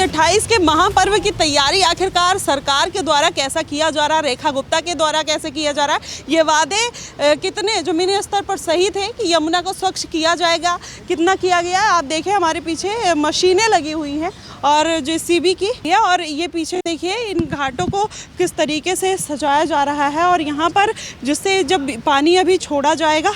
28 के महापर्व की तैयारी आखिरकार सरकार के द्वारा कैसा किया जा रहा है, रेखा गुप्ता के द्वारा कैसे किया जा रहा है, ये वादे कितने ज़मीनी स्तर पर सही थे कि यमुना को स्वच्छ किया जाएगा, कितना किया गया है। आप देखें हमारे पीछे मशीनें लगी हुई हैं और जेसीबी की है, और ये पीछे देखिए इन घाटों को किस तरीके से सजाया जा रहा है। और यहाँ पर जिससे जब पानी अभी छोड़ा जाएगा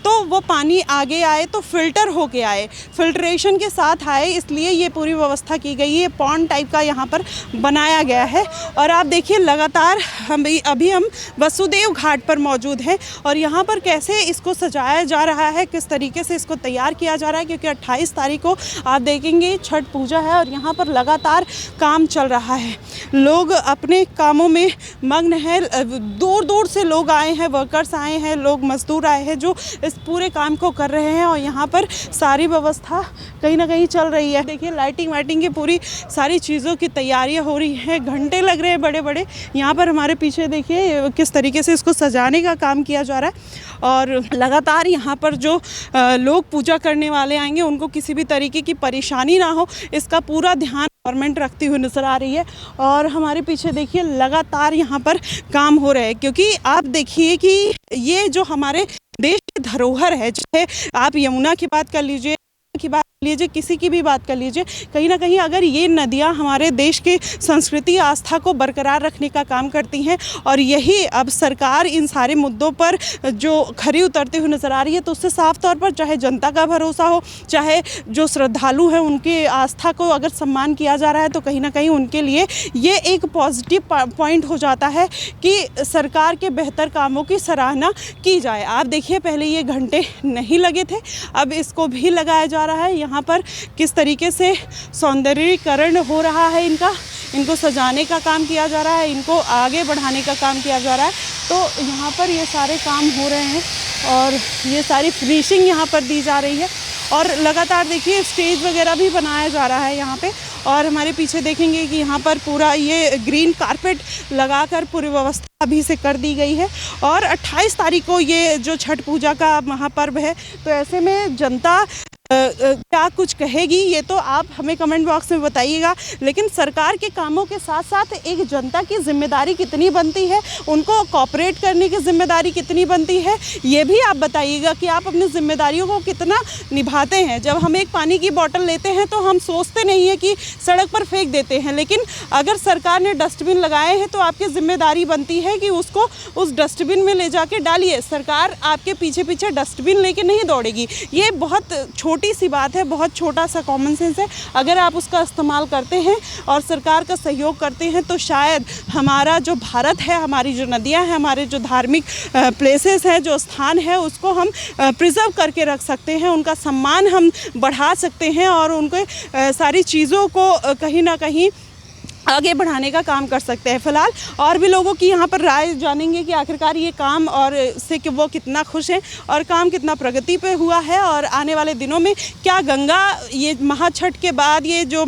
तो वो पानी आगे आए तो फिल्टर होके आए, फिल्ट्रेशन के साथ आए, इसलिए ये पूरी व्यवस्था की गई है। पॉन्ड टाइप का यहाँ पर बनाया गया है। और आप देखिए लगातार अभी हम वसुदेव घाट पर मौजूद हैं और यहाँ पर कैसे इसको सजाया जा रहा है, किस तरीके से इसको तैयार किया जा रहा है, क्योंकि 28 तारीख को आप देखेंगे छठ पूजा है और यहाँ पर लगातार काम चल रहा है। लोग अपने कामों में मग्न हैं, दूर दूर से लोग आए हैं, वर्कर्स आए हैं, लोग मजदूर आए हैं जो इस पूरे काम को कर रहे हैं। और यहाँ पर सारी व्यवस्था कहीं ना कहीं चल रही है। देखिए लाइटिंग वाइटिंग की पूरी सारी चीज़ों की तैयारियां हो रही हैं, घंटे लग रहे हैं बड़े बड़े। यहाँ पर हमारे पीछे देखिए किस तरीके से इसको सजाने का काम किया जा रहा है। और लगातार यहाँ पर जो लोग पूजा करने वाले आएंगे उनको किसी भी तरीके की परेशानी ना हो, इसका पूरा ध्यान गवर्नमेंट रखती हुई नज़र आ रही है। और हमारे पीछे देखिए लगातार यहाँ पर काम हो रहे हैं, क्योंकि आप देखिए कि ये जो हमारे देश की धरोहर है, चाहे आप यमुना की बात कर लीजिए, किसी की भी बात कर लीजिए, कहीं ना कहीं अगर ये नदियाँ हमारे देश की संस्कृति आस्था को बरकरार रखने का काम करती हैं और यही अब सरकार इन सारे मुद्दों पर जो खरी उतरती हुई नज़र आ रही है, तो उससे साफ तौर पर चाहे जनता का भरोसा हो, चाहे जो श्रद्धालु हैं उनके आस्था को अगर सम्मान किया जा रहा है, तो कहीं ना कहीं उनके लिए ये एक पॉजिटिव पॉइंट हो जाता है कि सरकार के बेहतर कामों की सराहना की जाए। आप देखिए पहले ये घंटे नहीं लगे थे, अब इसको भी लगाया जा रहा है। यहाँ पर किस तरीके से सौंदर्यीकरण हो रहा है, इनको सजाने का काम किया जा रहा है, इनको आगे बढ़ाने का काम किया जा रहा है। तो यहाँ पर ये सारे काम हो रहे हैं और ये सारी फिनिशिंग यहाँ पर दी जा रही है। और लगातार देखिए स्टेज वगैरह भी बनाया जा रहा है यहाँ पे। और हमारे पीछे देखेंगे कि यहाँ पर पूरा ये ग्रीन कारपेट लगाकर पूरी व्यवस्था अभी से कर दी गई है। और 28 तारीख को ये जो छठ पूजा का महापर्व है, तो ऐसे में जनता क्या कुछ कहेगी ये तो आप हमें कमेंट बॉक्स में बताइएगा। लेकिन सरकार के कामों के साथ साथ एक जनता की जिम्मेदारी कितनी बनती है, उनको कोऑपरेट करने की जिम्मेदारी कितनी बनती है, ये भी आप बताइएगा कि आप अपनी जिम्मेदारियों को कितना निभाते हैं। जब हम एक पानी की बोतल लेते हैं तो हम सोचते नहीं है कि सड़क पर फेंक देते हैं, लेकिन अगर सरकार ने डस्टबिन लगाए हैं तो आपकी जिम्मेदारी बनती है कि उसको उस डस्टबिन में ले जाके डालिए। सरकार आपके पीछे पीछे डस्टबिन लेके नहीं दौड़ेगी। ये बहुत छोटी सी बात है, बहुत छोटा सा कॉमन सेंस है। अगर आप उसका इस्तेमाल करते हैं और सरकार का सहयोग करते हैं तो शायद हमारा जो भारत है, हमारी जो नदियां हैं, हमारे जो धार्मिक प्लेसेस हैं, जो स्थान है, उसको हम प्रिजर्व करके रख सकते हैं, उनका सम्मान हम बढ़ा सकते हैं और उनको सारी चीज़ों को कहीं ना कहीं आगे बढ़ाने का काम कर सकते हैं। फ़िलहाल और भी लोगों की यहाँ पर राय जानेंगे कि आखिरकार ये काम और से कि वो कितना खुश हैं और काम कितना प्रगति पे हुआ है, और आने वाले दिनों में क्या गंगा ये महाछठ के बाद ये जो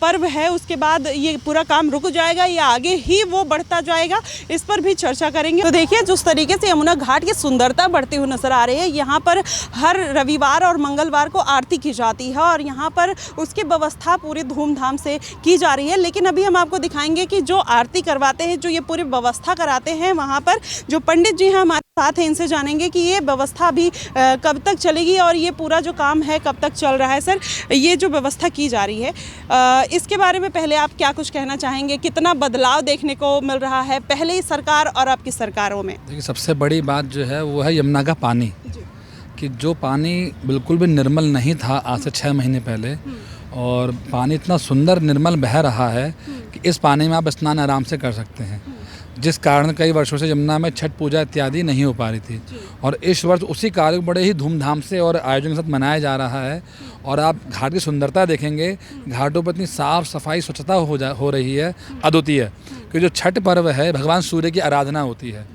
पर्व है उसके बाद ये पूरा काम रुक जाएगा या आगे ही वो बढ़ता जाएगा, इस पर भी चर्चा करेंगे। तो देखिए जिस तरीके से यमुना घाट की सुंदरता बढ़ती हुई नज़र आ रही है। यहाँ पर हर रविवार और मंगलवार को आरती की जाती है और यहाँ पर उसकी व्यवस्था पूरी धूमधाम से की जा रही है। लेकिन अभी हम आपको दिखाएंगे कि जो आरती करवाते हैं, जो ये पूरी व्यवस्था कराते हैं, वहाँ पर जो पंडित जी हैं हमारे साथ हैं, इनसे जानेंगे कि ये व्यवस्था अभी कब तक चलेगी और ये पूरा जो काम है कब तक चल रहा है। सर, ये जो व्यवस्था की जा रही है इसके बारे में पहले आप क्या कुछ कहना चाहेंगे? कितना बदलाव देखने को मिल रहा है पहले ही सरकार और आपकी सरकारों में? देखिए सबसे बड़ी बात जो है वो है यमुना का पानी, कि जो पानी बिल्कुल भी निर्मल नहीं था आज से 6 महीने पहले, और पानी इतना सुंदर निर्मल बह रहा है कि इस पानी में आप स्नान आराम से कर सकते हैं, जिस कारण कई वर्षों से यमुना में छठ पूजा इत्यादि नहीं हो पा रही थी। और इस वर्ष उसी कार्य को बड़े ही धूमधाम से और आयोजन के साथ मनाया जा रहा है। और आप घाट की सुंदरता देखेंगे, घाटों पर इतनी साफ सफाई स्वच्छता हो रही है, अद्वितीय। कि जो छठ पर्व है भगवान सूर्य की आराधना होती है।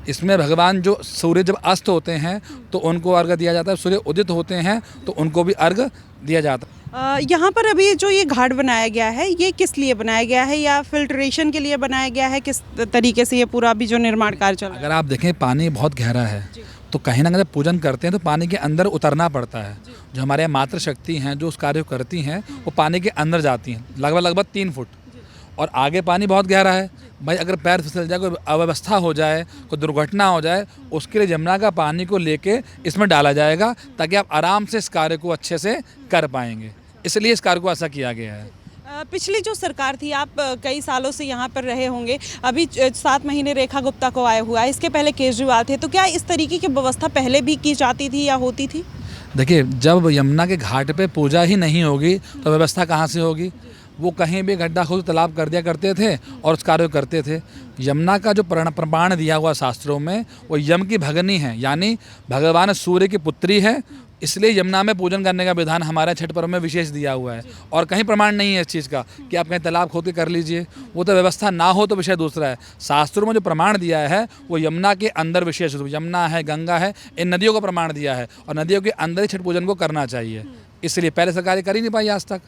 इसमें भगवान जो सूर्य जब अस्त होते हैं तो उनको अर्घ्य दिया जाता है, सूर्य उदित होते हैं तो उनको भी अर्घ्य दिया जाता है। यहाँ पर अभी जो ये घाट बनाया गया है ये किस लिए बनाया गया है, या फिल्ट्रेशन के लिए बनाया गया है, किस तरीके से ये पूरा अभी जो निर्माण कार्य चल रहा है? अगर आप देखें पानी बहुत गहरा है तो कहीं ना कहीं जब पूजन करते हैं तो पानी के अंदर उतरना पड़ता है। जो हमारे यहाँ मातृ शक्ति हैं जो उस कार्य को करती हैं वो पानी के अंदर जाती हैं लगभग 3 फुट, और आगे पानी बहुत गहरा है। भाई अगर पैर फिसल जाए, कोई अव्यवस्था हो जाए, कोई दुर्घटना हो जाए, उसके लिए यमुना का पानी को लेके इसमें डाला जाएगा ताकि आप आराम से इस कार्य को अच्छे से कर पाएंगे। इसलिए इस कार्य को ऐसा किया गया है। पिछली जो सरकार थी, आप कई सालों से यहाँ पर रहे होंगे, अभी 7 महीने रेखा गुप्ता को आया हुआ है, इसके पहले केजरीवाल थे, तो क्या इस तरीके की व्यवस्था पहले भी की जाती थी या होती थी? देखिए, जब यमुना के घाट पे पूजा ही नहीं होगी तो व्यवस्था कहाँ से होगी? वो कहीं भी गड्ढा खोद तालाब कर दिया करते थे और उस कार्य को करते थे। यमुना का जो प्रमाण दिया हुआ शास्त्रों में, वो यम की भगनी है, यानी भगवान सूर्य की पुत्री है, इसलिए यमुना में पूजन करने का विधान हमारे छठ पर्व में विशेष दिया हुआ है। और कहीं प्रमाण नहीं है इस चीज़ का कि आप कहीं तालाब खोद के कर लीजिए, वो तो व्यवस्था ना हो तो विषय दूसरा है। शास्त्रों में जो प्रमाण दिया है वो यमुना के अंदर विशेष रूप, यमुना है, गंगा है, इन नदियों का प्रमाण दिया है और नदियों के अंदर ही छठ पूजन को करना चाहिए। इसलिए पहले सरकार कर ही नहीं पाई आज तक।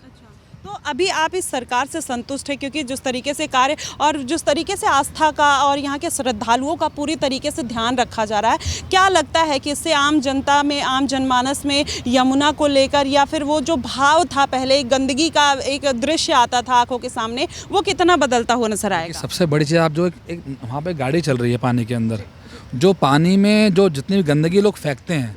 तो अभी आप इस सरकार से संतुष्ट हैं, क्योंकि जिस तरीके से कार्य और जिस तरीके से आस्था का और यहाँ के श्रद्धालुओं का पूरी तरीके से ध्यान रखा जा रहा है, क्या लगता है कि इससे आम जनता में, आम जनमानस में यमुना को लेकर या फिर वो जो भाव था पहले, गंदगी का एक दृश्य आता था आंखों के सामने, वो कितना बदलता हुआ नजर आएगा? सबसे बड़ी चीज़, आप जो एक वहाँ पे गाड़ी चल रही है पानी के अंदर, जो पानी में जो जितनी भी गंदगी लोग फेंकते हैं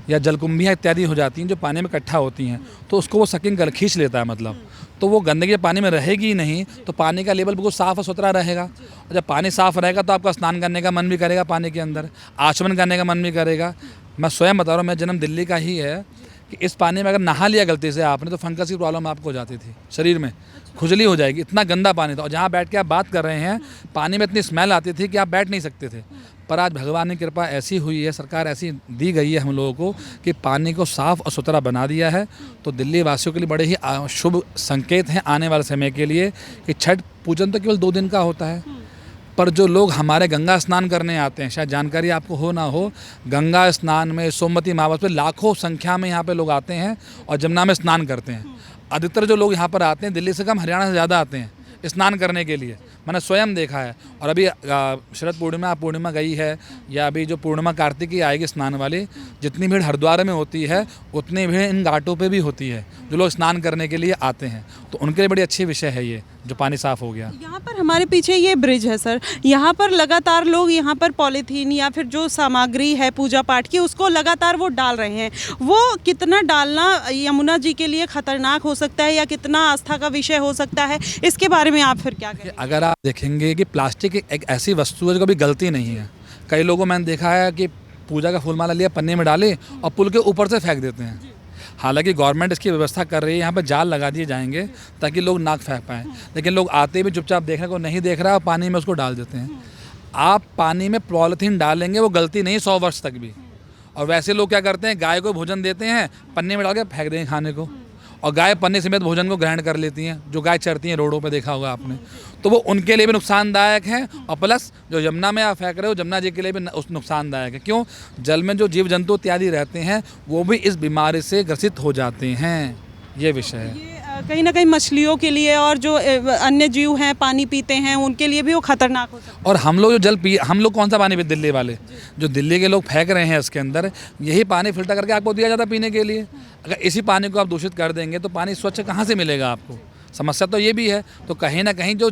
या जलकुंभियाँ इत्यादि हो जाती हैं जो पानी में इकट्ठा होती हैं, तो उसको वो सकिंग कर खींच लेता है, मतलब तो वो गंदगी पानी में रहेगी ही नहीं, तो पानी का लेवल बिल्कुल साफ़ और सुथरा रहेगा। और जब पानी साफ़ रहेगा तो आपका स्नान करने का मन भी करेगा, पानी के अंदर आचमन करने का मन भी करेगा। मैं स्वयं बता रहा हूँ, मेरा जन्म दिल्ली का ही है कि इस पानी में अगर नहा लिया गलती से आपने तो फंगस की प्रॉब्लम आपको हो जाती थी, शरीर में खुजली हो जाएगी, इतना गंदा पानी था। और जहाँ बैठ के आप बात कर रहे हैं, पानी में इतनी स्मेल आती थी कि आप बैठ नहीं सकते थे। पर आज भगवान की कृपा ऐसी हुई है, सरकार ऐसी दी गई है हम लोगों को कि पानी को साफ़ और सुथरा बना दिया है। तो दिल्ली वासियों के लिए बड़े ही शुभ संकेत हैं आने वाले समय के लिए कि छठ पूजन तो केवल 2 दिन का होता है, पर जो लोग हमारे गंगा स्नान करने आते हैं, शायद जानकारी आपको हो ना हो, गंगा स्नान में सोमवती अमावस पे लाखों संख्या में यहाँ पे लोग आते हैं और जमुना में स्नान करते हैं। अधिकतर जो लोग यहाँ पर आते हैं दिल्ली से कम हरियाणा से ज़्यादा आते हैं स्नान करने के लिए, मैंने स्वयं देखा है। और अभी शरद पूर्णिमा गई है, या अभी जो पूर्णिमा कार्तिकी आएगी स्नान वाली, जितनी भीड़ हरिद्वार में होती है उतनी भीड़ इन घाटों पे भी होती है, जो लोग स्नान करने के लिए आते हैं। तो उनके लिए बड़ी अच्छी विषय है ये, जो पानी साफ़ हो गया। यहाँ पर हमारे पीछे ये ब्रिज है सर, यहाँ पर लगातार लोग यहाँ पर पॉलीथीन या फिर जो सामग्री है पूजा पाठ की, उसको लगातार वो डाल रहे हैं। वो कितना डालना यमुना जी के लिए खतरनाक हो सकता है या कितना आस्था का विषय हो सकता है, इसके बारे में आप फिर क्या कहेंगे? अगर आप देखेंगे कि प्लास्टिक एक ऐसी वस्तु है जो कभी गलती नहीं है। कई लोगों मैंने देखा है कि पूजा का फूलमाला लिया, पन्नी में डाले और पुल के ऊपर से फेंक देते हैं। हालांकि गवर्नमेंट इसकी व्यवस्था कर रही है, यहाँ पे जाल लगा दिए जाएंगे ताकि लोग नाक फेंक पाएँ, लेकिन लोग आते भी चुपचाप देखने को नहीं देख रहा और पानी में उसको डाल देते हैं। आप पानी में पॉलीथीन डालेंगे, वो गलती नहीं 100 वर्ष तक भी। और वैसे लोग क्या करते हैं, गाय को भोजन देते हैं, पन्नी में डाल के फेंक देंगे खाने को, और गाय पन्नी समेत भोजन को ग्रहण कर लेती हैं। जो गाय चरती हैं रोडों पे देखा होगा आपने, तो वो उनके लिए भी नुकसानदायक है। और प्लस जो यमुना में आप फेंक रहे हो, यमुना जी के लिए भी नुकसानदायक है। क्यों? जल में जो जीव जंतु इत्यादि रहते हैं वो भी इस बीमारी से ग्रसित हो जाते हैं। ये विषय है। कहीं ना कहीं मछलियों के लिए और जो अन्य जीव हैं पानी पीते हैं उनके लिए भी वो खतरनाक हो सकता है। और हम लोग जो हम लोग कौन सा पानी पीते, दिल्ली वाले, जो दिल्ली के लोग फेंक रहे हैं इसके अंदर, यही पानी फिल्टर करके आपको दिया जाता है पीने के लिए। अगर इसी पानी को आप दूषित कर देंगे तो पानी स्वच्छ कहाँ से मिलेगा आपको? समस्या तो ये भी है। तो कहीं ना कहीं जो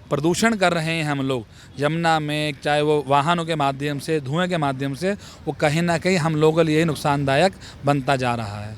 प्रदूषण कर रहे हैं हम लोग यमुना में, चाहे वो वाहनों के माध्यम से, धुएँ के माध्यम से, वो कहीं ना कहीं हम लोगों के लिए नुकसानदायक बनता जा रहा है।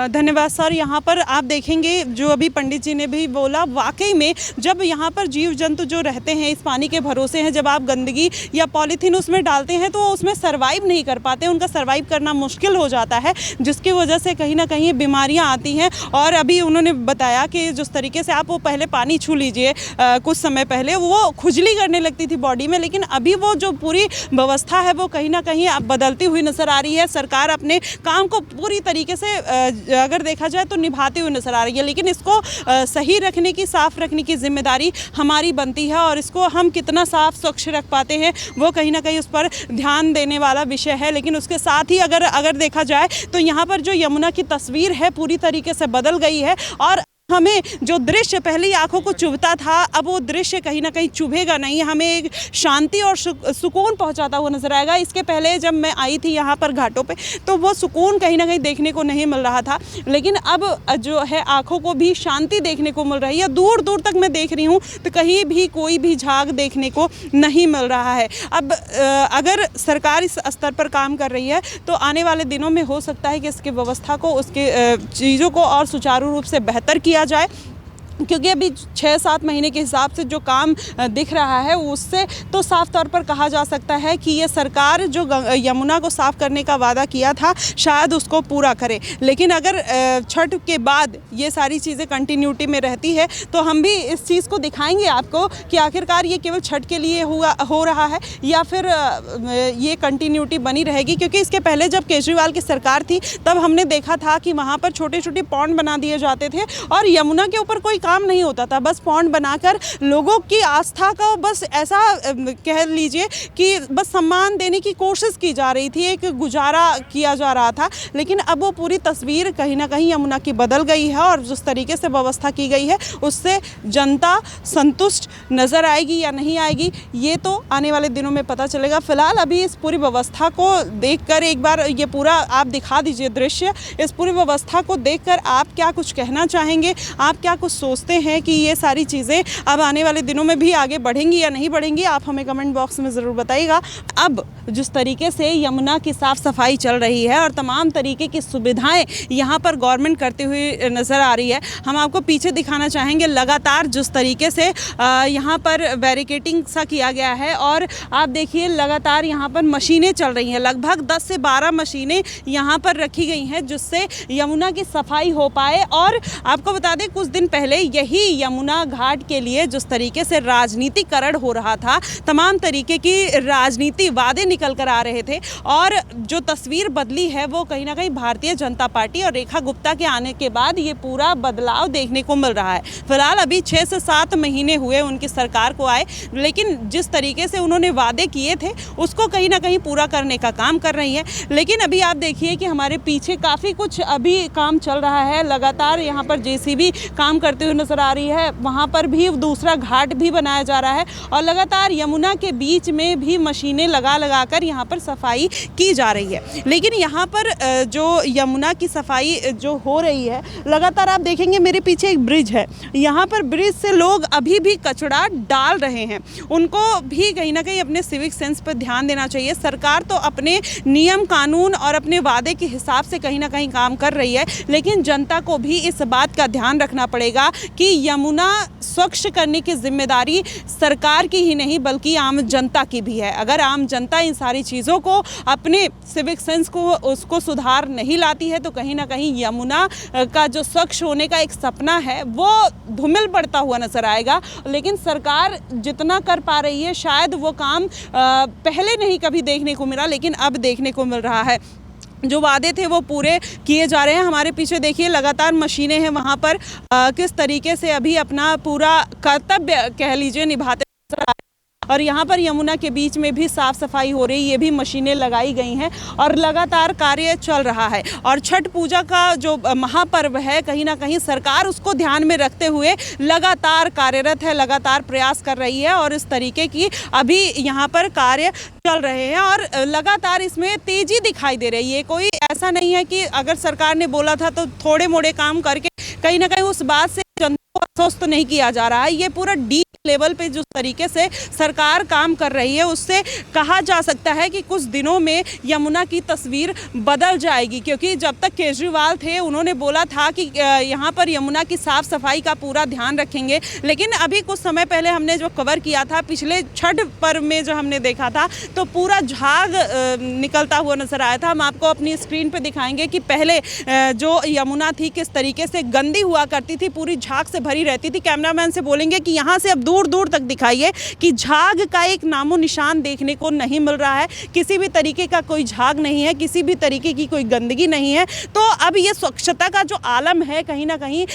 धन्यवाद सर। यहाँ पर आप देखेंगे जो अभी पंडित जी ने भी बोला, वाकई में जब यहाँ पर जीव जंतु जो रहते हैं इस पानी के भरोसे हैं, जब आप गंदगी या पॉलीथीन उसमें डालते हैं तो उसमें सर्वाइव नहीं कर पाते, उनका सर्वाइव करना मुश्किल हो जाता है, जिसकी वजह से कहीं ना कहीं बीमारियाँ आती हैं। और अभी उन्होंने बताया कि जिस तरीके से आप वो पहले पानी छू लीजिए, कुछ समय पहले वो खुजली करने लगती थी बॉडी में, लेकिन अभी वो जो पूरी व्यवस्था है वो कहीं ना कहीं बदलती हुई नज़र आ रही है। सरकार अपने काम को पूरी तरीके से अगर देखा जाए तो निभाती हुई नजर आ रही है, लेकिन इसको सही रखने की, साफ रखने की जिम्मेदारी हमारी बनती है। और इसको हम कितना साफ स्वच्छ रख पाते हैं वो कहीं ना कहीं उस पर ध्यान देने वाला विषय है। लेकिन उसके साथ ही अगर देखा जाए तो यहाँ पर जो यमुना की तस्वीर है पूरी तरीके से बदल गई है। और हमें जो दृश्य पहले आंखों को चुभता था, अब वो दृश्य कहीं ना कहीं चुभेगा नहीं, हमें एक शांति और सुकून पहुंचाता हुआ नजर आएगा। इसके पहले जब मैं आई थी यहाँ पर घाटों पे तो वो सुकून कहीं ना कहीं देखने को नहीं मिल रहा था, लेकिन अब जो है आंखों को भी शांति देखने को मिल रही है। दूर दूर तक मैं देख रही हूँ तो कहीं भी कोई भी झाग देखने को नहीं मिल रहा है। अब अगर सरकार इस स्तर पर काम कर रही है तो आने वाले दिनों में हो सकता है कि इसकी व्यवस्था को, उसके चीज़ों को और सुचारू रूप से बेहतर किया जाए, क्योंकि अभी 6-7 महीने के हिसाब से जो काम दिख रहा है उससे तो साफ तौर पर कहा जा सकता है कि ये सरकार जो यमुना को साफ़ करने का वादा किया था शायद उसको पूरा करे। लेकिन अगर छठ के बाद ये सारी चीज़ें कंटिन्यूटी में रहती है तो हम भी इस चीज़ को दिखाएंगे आपको कि आखिरकार ये केवल छठ के लिए हो रहा है या फिर ये कंटिन्यूटी बनी रहेगी। क्योंकि इसके पहले जब केजरीवाल की सरकार थी तब हमने देखा था कि वहाँ पर छोटे छोटे पॉन्ड बना दिए जाते थे और यमुना के ऊपर कोई काम नहीं होता था, बस पॉन्ड बनाकर लोगों की आस्था का बस ऐसा कह लीजिए कि बस सम्मान देने की कोशिश की जा रही थी, एक गुजारा किया जा रहा था। लेकिन अब वो पूरी तस्वीर कहीं ना कहीं यमुना की बदल गई है और जिस तरीके से व्यवस्था की गई है उससे जनता संतुष्ट नज़र आएगी या नहीं आएगी ये तो आने वाले दिनों में पता चलेगा। फिलहाल अभी इस पूरी व्यवस्था को देखकर एक बार ये पूरा आप दिखा दीजिए दृश्य, इस पूरी व्यवस्था को देखकर आप क्या कुछ कहना चाहेंगे, आप क्या कुछ सोचते हैं कि ये सारी चीज़ें अब आने वाले दिनों में भी आगे बढ़ेंगी या नहीं बढ़ेंगी, आप हमें कमेंट बॉक्स में ज़रूर बताइएगा। अब जिस तरीके से यमुना की साफ़ सफाई चल रही है और तमाम तरीके की सुविधाएं यहाँ पर गवर्नमेंट करते हुए नज़र आ रही है, हम आपको पीछे दिखाना चाहेंगे लगातार जिस तरीके से यहाँ पर बैरिकेटिंग सा किया गया है और आप देखिए लगातार यहाँ पर मशीनें चल रही हैं, लगभग 10 से 12 मशीनें यहाँ पर रखी गई हैं जिससे यमुना की सफाई हो पाए। और आपको बता दें कुछ दिन पहले यही यमुना घाट के लिए जिस तरीके से राजनीतिकरण हो रहा था, तमाम तरीके की राजनीति वादे निकल कर आ रहे थे और जो तस्वीर बदली है वो कहीं ना कहीं भारतीय जनता पार्टी और रेखा गुप्ता के आने के बाद ये पूरा बदलाव देखने को मिल रहा है। फिलहाल अभी 6 से 7 महीने हुए उनकी सरकार को आए, लेकिन जिस तरीके से उन्होंने वादे किए थे उसको कहीं ना कहीं पूरा करने का काम कर रही है। लेकिन अभी आप देखिए कि हमारे पीछे काफ़ी कुछ अभी काम चल रहा है, लगातार यहाँ पर जेसीबी काम करते हुए नजर आ रही है, वहाँ पर भी दूसरा घाट भी बनाया जा रहा है और लगातार यमुना के बीच में भी मशीनें लगा कर यहाँ पर सफाई की जा रही है। लेकिन यहाँ पर जो यमुना की सफाई जो हो रही है लगातार आप देखेंगे मेरे पीछे एक ब्रिज है, यहाँ पर ब्रिज से लोग अभी भी कचरा डाल रहे हैं, उनको भी कहीं ना कहीं अपने सिविक सेंस पर ध्यान देना चाहिए। सरकार तो अपने नियम कानून और अपने वादे के हिसाब से कहीं ना कहीं काम कर रही है, लेकिन जनता को भी इस बात का ध्यान रखना पड़ेगा कि यमुना स्वच्छ करने की जिम्मेदारी सरकार की ही नहीं बल्कि आम जनता की भी है। अगर आम जनता इन सारी चीज़ों को अपने सिविक सेंस को उसको सुधार नहीं लाती है तो कहीं ना कहीं यमुना का जो स्वच्छ होने का एक सपना है वो धूमिल पड़ता हुआ नजर आएगा। लेकिन सरकार जितना कर पा रही है शायद वो काम पहले नहीं कभी देखने को मिला, लेकिन अब देखने को मिल रहा है। जो वादे थे वो पूरे किए जा रहे हैं। हमारे पीछे देखिए लगातार मशीनें हैं वहाँ पर किस तरीके से अभी अपना पूरा कर्तव्य कह लीजिए निभाते नजर आ रहे हैं। और यहाँ पर यमुना के बीच में भी साफ़ सफाई हो रही, ये भी मशीनें लगाई गई हैं और लगातार कार्य चल रहा है। और छठ पूजा का जो महापर्व है कहीं ना कहीं सरकार उसको ध्यान में रखते हुए लगातार कार्यरत है, लगातार प्रयास कर रही है और इस तरीके की अभी यहाँ पर कार्य चल रहे हैं और लगातार इसमें तेज़ी दिखाई दे रही है। कोई ऐसा नहीं है कि अगर सरकार ने बोला था तो थोड़े मोड़े काम करके कहीं ना कहीं उस बात से जनता को आश्वस्त नहीं किया जा रहा है। ये पूरा डीप लेवल पे जिस तरीके से सरकार काम कर रही है उससे कहा जा सकता है कि कुछ दिनों में यमुना की तस्वीर बदल जाएगी, क्योंकि जब तक केजरीवाल थे उन्होंने बोला था कि यहाँ पर यमुना की साफ़ सफाई का पूरा ध्यान रखेंगे, लेकिन अभी कुछ समय पहले हमने जो कवर किया था पिछले छठ पर्व में जो हमने देखा था तो पूरा झाग निकलता हुआ नजर आया था। हम आपको अपनी स्क्रीन पर दिखाएंगे कि पहले जो यमुना थी किस तरीके से गंदी हुआ करती थी, पूरी झाग से भरी रहती थी। कैमरामैन से बोलेंगे कि यहाँ से अब दूर दूर दूर तक दिखाइए कि झाग का एक नामो निशान देखने को नहीं मिल रहा है, किसी भी तरीके का कोई झाग नहीं है, किसी भी तरीके की कोई गंदगी नहीं है। तो अब ये स्वच्छता का जो आलम है कहीं ना कहीं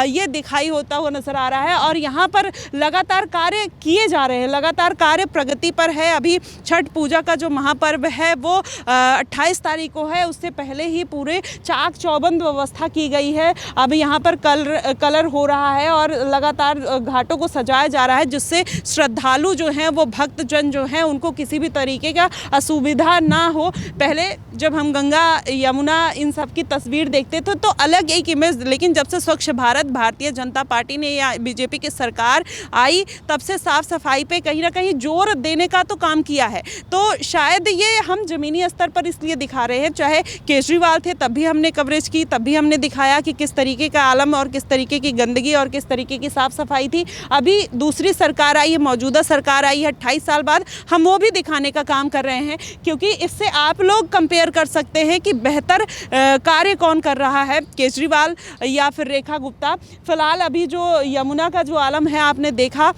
ये दिखाई होता हुआ नजर आ रहा है और यहाँ पर लगातार कार्य किए जा रहे हैं, लगातार कार्य प्रगति पर है। अभी छठ पूजा का जो महापर्व है वो 28 तारीख को है, उससे पहले ही पूरे चाक चौबंद व्यवस्था की गई है। अब यहाँ पर कलर हो रहा है और लगातार घाटों को सजाया जा रहा है, जिससे श्रद्धालु जो हैं वो भक्तजन जो हैं उनको किसी भी तरीके का असुविधा ना हो। पहले जब हम गंगा यमुना इन सब की तस्वीर देखते थे तो अलग एक इमेज, लेकिन जब से स्वच्छ भारत भारतीय जनता पार्टी ने या बीजेपी की सरकार आई तब से साफ सफाई पे कहीं ना कहीं जोर देने का तो काम किया है। तो शायद ये हम ज़मीनी स्तर पर इसलिए दिखा रहे हैं, चाहे केजरीवाल थे तब भी हमने कवरेज की, तब भी हमने दिखाया कि किस तरीके का आलम और किस तरीके की गंदगी और किस तरीके की साफ सफाई थी। अभी दूसरी सरकार आई है, मौजूदा सरकार आई है 28 साल बाद, हम वो भी दिखाने का काम कर रहे हैं, क्योंकि इससे आप लोग कंपेयर कर सकते हैं कि बेहतर कार्य कौन कर रहा है, केजरीवाल या फिर रेखा गुप्ता। फिलहाल अभी जो यमुना का जो आलम है आपने देखा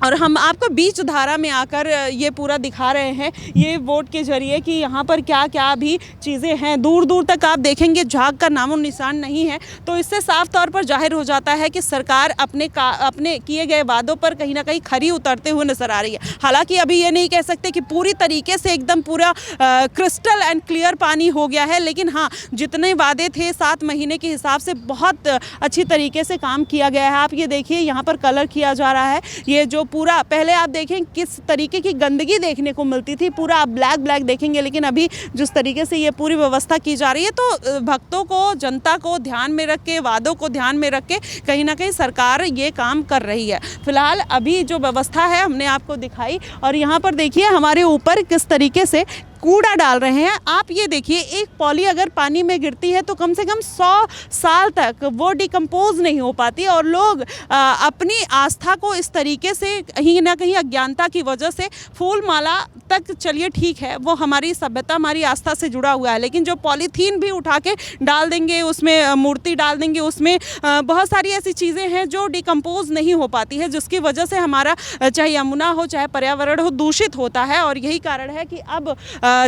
और हम आपको बीच धारा में आकर ये पूरा दिखा रहे हैं ये वोट के जरिए कि यहाँ पर क्या क्या भी चीज़ें हैं। दूर दूर तक आप देखेंगे झाग का नामो निशान नहीं है। तो इससे साफ तौर पर जाहिर हो जाता है कि सरकार अपने किए गए वादों पर कहीं ना कहीं खरी उतरते हुए नजर आ रही है। हालांकि अभी ये नहीं कह सकते कि पूरी तरीके से एकदम पूरा क्रिस्टल एंड क्लियर पानी हो गया है, लेकिन हाँ जितने वादे थे 7 महीने के हिसाब से बहुत अच्छी तरीके से काम किया गया है। आप ये देखिए यहाँ पर कलर किया जा रहा है, ये जो पूरा पहले आप देखें किस तरीके की गंदगी देखने को मिलती थी, पूरा आप ब्लैक देखेंगे, लेकिन अभी जिस तरीके से ये पूरी व्यवस्था की जा रही है तो भक्तों को, जनता को ध्यान में रख के, वादों को ध्यान में रख के कहीं ना कहीं सरकार ये काम कर रही है। फिलहाल अभी जो व्यवस्था है हमने आपको दिखाई और यहाँ पर देखिए हमारे ऊपर किस तरीके से कूड़ा डाल रहे हैं। आप ये देखिए एक पॉली अगर पानी में गिरती है तो कम से कम 100 साल तक वो डिकम्पोज नहीं हो पाती और लोग अपनी आस्था को इस तरीके से कहीं ना कहीं अज्ञानता की वजह से फूल माला तक, चलिए ठीक है वो हमारी सभ्यता हमारी आस्था से जुड़ा हुआ है, लेकिन जो पॉलीथीन भी उठा के डाल देंगे, उसमें मूर्ति डाल देंगे, उसमें बहुत सारी ऐसी चीज़ें हैं जो डिकम्पोज नहीं हो पाती है, जिसकी वजह से हमारा चाहे यमुना हो चाहे पर्यावरण हो दूषित होता है। और यही कारण है कि अब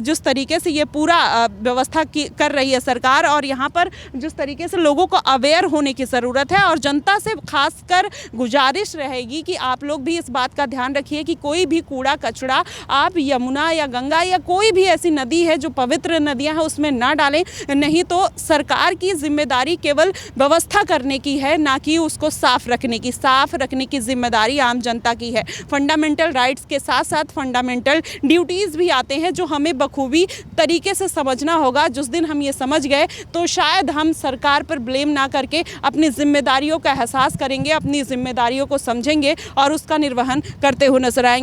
जिस तरीके से ये पूरा व्यवस्था कर रही है सरकार और यहाँ पर जिस तरीके से लोगों को अवेयर होने की ज़रूरत है और जनता से खासकर गुजारिश रहेगी कि आप लोग भी इस बात का ध्यान रखिए कि कोई भी कूड़ा कचरा आप यमुना या गंगा या कोई भी ऐसी नदी है जो पवित्र नदियाँ हैं उसमें ना डालें, नहीं तो सरकार की जिम्मेदारी केवल व्यवस्था करने की है, ना कि उसको साफ रखने की। साफ रखने की जिम्मेदारी आम जनता की है। फंडामेंटल राइट्स के साथ साथ फंडामेंटल ड्यूटीज़ भी आते हैं जो हमें बखूबी तरीके से समझना होगा। जिस दिन हम ये समझ गए तो शायद हम सरकार पर ब्लेम ना करके अपनी जिम्मेदारियों का एहसास करेंगे, अपनी जिम्मेदारियों को समझेंगे और उसका निर्वहन करते हुए नजर आएंगे।